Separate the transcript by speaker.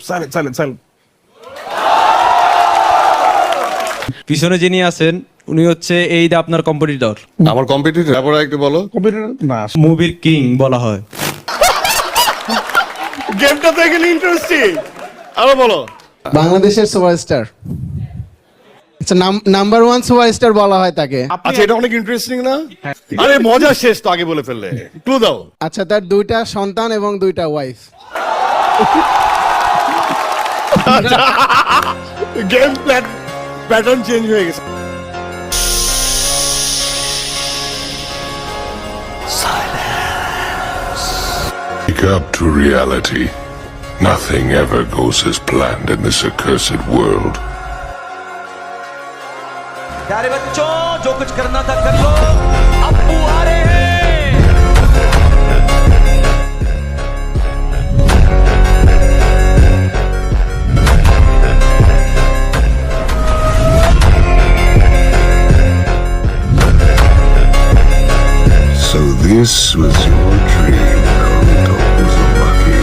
Speaker 1: Silent.
Speaker 2: পিছনে যিনি আছেন উনি হচ্ছে এই যে আপনার কম্পিটিটর,
Speaker 3: আমার কম্পিটিটর তারপরে একটু বলো।
Speaker 1: কম্পিউটার না,
Speaker 2: মুভির কিং বলা হয়।
Speaker 3: গেমটা তো এখানে ইন্টারেস্টিং। আরো বলো।
Speaker 4: বাংলাদেশের সুপারস্টার, আচ্ছা নাম্বার 1 সুপারস্টার বলা হয় তাকে।
Speaker 3: আচ্ছা এটা অনেক ইন্টারেস্টিং না? আরে মজা শেষ তো আগে বলে ফেললে। ক্লু দাও।
Speaker 4: আচ্ছা তার 2টা সন্তান এবং 2টা ওয়াইফ।
Speaker 3: গেম প্যাটার্ন চেঞ্জ হয়ে গেছে।
Speaker 5: Wake up to reality. Nothing ever goes as planned in this accursed world.
Speaker 6: प्यारे बच्चों जो कुछ करना था कर लो, अप्पू आ रहे हैं।
Speaker 5: So this was your dream, Naruto Uzumaki.